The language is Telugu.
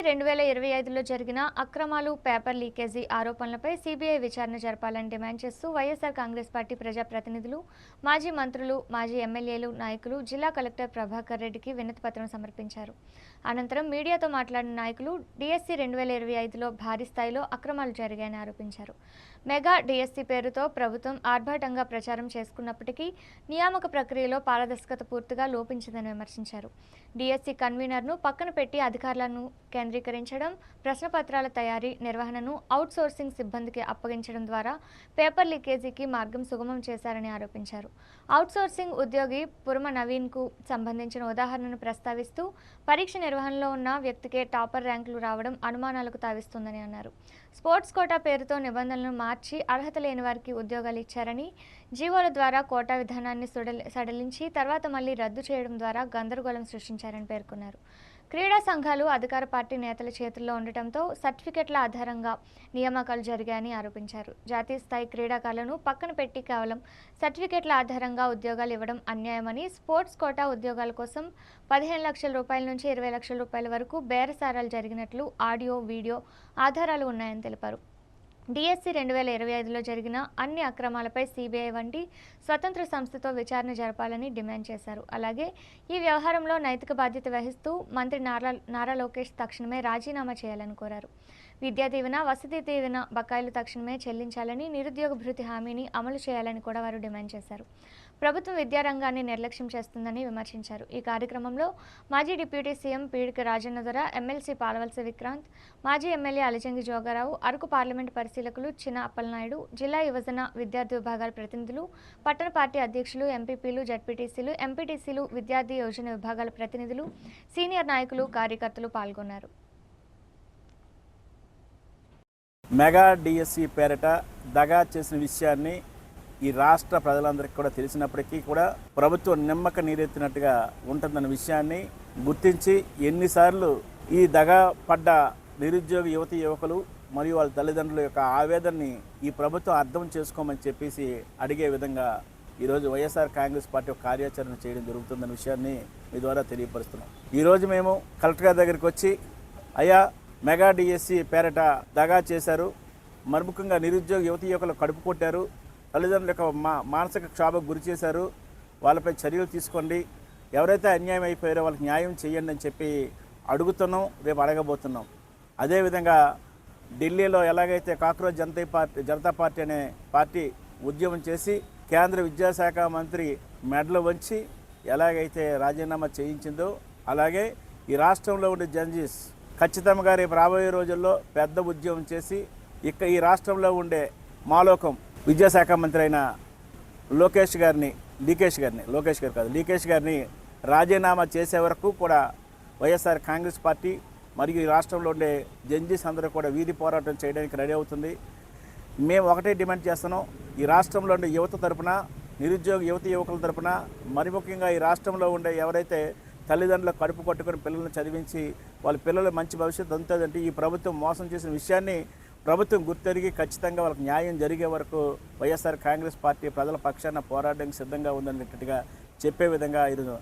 2025లో జరిగిన అక్రమాలు, పేపర్ లీకేజీ ఆరోపణలపై సీబీఐ విచారణ జరపాలని డిమాండ్ చేస్తూ వైఎస్ఆర్ కాంగ్రెస్ పార్టీ ప్రజాప్రతినిధులు, మాజీ మంత్రులు, మాజీ ఎమ్మెల్యేలు, నాయకులు జిల్లా కలెక్టర్ ప్రభాకర్ రెడ్డికి వినతిపత్రం సమర్పించారు. అనంతరం మీడియాతో మాట్లాడిన నాయకులు డీఎస్సీ 2025లో భారీ స్థాయిలో అక్రమాలు జరిగాయని ఆరోపించారు. మెగా డీఎస్సీ పేరుతో ప్రభుత్వం ఆర్భాటంగా ప్రచారం చేసుకున్నప్పటికీ నియామక ప్రక్రియలో పారదర్శకత పూర్తిగా లోపించిందని విమర్శించారు. డీఎస్సీ కన్వీనర్ను పక్కన పెట్టి అధికారులను కేంద్రీకరించడం, ప్రశ్నపత్రాల తయారీ, నిర్వహణను అవుట్సోర్సింగ్ సిబ్బందికి అప్పగించడం ద్వారా పేపర్ లీకేజీకి మార్గం సుగమం చేశారని ఆరోపించారు. అవుట్సోర్సింగ్ ఉద్యోగి పురమ నవీన్కు సంబంధించిన ఉదాహరణను ప్రస్తావిస్తూ పరీక్ష నిర్వహణలో ఉన్న వ్యక్తికే టాపర్ ర్యాంకులు రావడం అనుమానాలకు తావిస్తుందని అన్నారు. స్పోర్ట్స్ కోటా పేరుతో నిబంధనలను మార్చి అర్హత లేని వారికి ఉద్యోగాలు ఇచ్చారని, జీవోల ద్వారా కోటా విధానాన్ని సడలించి తర్వాత మళ్లీ రద్దు చేయడం ద్వారా గందరగోళం సృష్టించారని పేర్కొన్నారు. క్రీడా సంఘాలు అధికార పార్టీ నేతల చేతుల్లో ఉండటంతో సర్టిఫికెట్ల ఆధారంగా నియామకాలు జరిగాయని ఆరోపించారు. జాతీయ స్థాయి క్రీడాకారులను పక్కన పెట్టి కేవలం సర్టిఫికెట్ల ఆధారంగా ఉద్యోగాలు ఇవ్వడం అన్యాయమని, స్పోర్ట్స్ కోటా ఉద్యోగాల కోసం 15 లక్షల రూపాయల నుంచి 20 లక్షల రూపాయల వరకు బేరసారాలు జరిగినట్లు ఆడియో, వీడియో ఆధారాలు ఉన్నాయని తెలిపారు. డీఎస్సీ 2025లో జరిగిన అన్ని అక్రమాలపై సీబీఐ వంటి స్వతంత్ర సంస్థతో విచారణ జరపాలని డిమాండ్ చేశారు. అలాగే ఈ వ్యవహారంలో నైతిక బాధ్యత వహిస్తూ మంత్రి నారా లోకేష్ తక్షణమే రాజీనామా చేయాలని కోరారు. విద్యా దీవెన, వసతి దీవెన బకాయిలు తక్షణమే చెల్లించాలని, నిరుద్యోగ భృతి హామీని అమలు చేయాలని కూడా వారు డిమాండ్ చేశారు. ప్రభుత్వం విద్యారంగాన్ని నిర్లక్ష్యం చేస్తుందని విమర్శించారు. ఈ కార్యక్రమంలో మాజీ deputy CM Peedika Rajanna Dora, MLC Palavalasa Vikrant, మాజీ ఎమ్మెల్యే అలిజంగి జోగారావు, అరకు పార్లమెంటు పరిశీలకులు చిన అప్పలనాయుడు, జిల్లా యువజన విద్యార్థి విభాగాల ప్రతినిధులు, పట్టణ పార్టీ అధ్యక్షులు, ఎంపీపీలు, జడ్పీటీసీలు, ఎంపీటీసీలు, విద్యార్థి యోజన విభాగాల ప్రతినిధులు, సీనియర్ నాయకులు, కార్యకర్తలు పాల్గొన్నారు. మెగా డిఎస్సీ పేరిట దగా చేసిన విషయాన్ని ఈ రాష్ట్ర ప్రజలందరికీ కూడా తెలిసినప్పటికీ కూడా ప్రభుత్వం నిమ్మక నీరెత్తినట్టుగా ఉంటుందన్న విషయాన్ని గుర్తించి ఎన్నిసార్లు ఈ దగా పడ్డ నిరుద్యోగ యువకులు మరియు వాళ్ళ తల్లిదండ్రుల యొక్క ఆవేదనని ఈ ప్రభుత్వం అర్థం చేసుకోమని చెప్పేసి అడిగే విధంగా ఈరోజు వైఎస్ఆర్ కాంగ్రెస్ పార్టీ కార్యాచరణ చేయడం జరుగుతుందన్న విషయాన్ని మీ ద్వారా తెలియపరుస్తున్నాం. ఈరోజు మేము కలెక్టర్ గారి దగ్గరికి వచ్చి, అయ్యా మెగా డిఎస్సీ పేరిట దగా చేశారు, మరి ముఖ్యంగా నిరుద్యోగ యువకులు కడుపు కొట్టారు, తల్లిదండ్రుల యొక్క మానసిక క్షోభకు గురి చేశారు, వాళ్ళపై చర్యలు తీసుకోండి, ఎవరైతే అన్యాయం అయిపోయారో వాళ్ళకి న్యాయం చేయండి అని చెప్పి అడుగుతున్నాం, రేపు అడగబోతున్నాం. అదేవిధంగా ఢిల్లీలో ఎలాగైతే కాక్రోచ్ జనతా పార్టీ అనే పార్టీ ఉద్యమం చేసి కేంద్ర విద్యాశాఖ మంత్రి మెడలు వంచి ఎలాగైతే రాజీనామా చేయించిందో, అలాగే ఈ రాష్ట్రంలో ఉండే జడ్జెస్ ఖచ్చితంగా రేపు రాబోయే రోజుల్లో పెద్ద ఉద్యమం చేసి ఈ రాష్ట్రంలో ఉండే మాలోకం విద్యాశాఖ మంత్రి అయిన లీకేష్ గారిని రాజీనామా చేసే వరకు కూడా వైఎస్ఆర్ కాంగ్రెస్ పార్టీ మరియు ఈ రాష్ట్రంలో ఉండే జడ్జెస్ అందరూ కూడా వీధి పోరాటం చేయడానికి రెడీ అవుతుంది. మేము ఒకటే డిమాండ్ చేస్తున్నాం, ఈ రాష్ట్రంలో ఉండే యువత తరపున, నిరుద్యోగ యువకుల తరపున, మరి ముఖ్యంగా ఈ రాష్ట్రంలో ఉండే ఎవరైతే తల్లిదండ్రులకు కడుపు కొట్టుకుని పిల్లల్ని చదివించి వాళ్ళ పిల్లలు మంచి భవిష్యత్తు ఉంటుందంటే ఈ ప్రభుత్వం మోసం చేసిన విషయాన్ని ప్రభుత్వం గుర్తెరిగి ఖచ్చితంగా వాళ్ళకి న్యాయం జరిగే వరకు వైఎస్ఆర్ కాంగ్రెస్ పార్టీ ప్రజల పక్షాన పోరాటానికి సిద్ధంగా ఉందనేటట్టుగా చెప్పే విధంగా ఈరోజు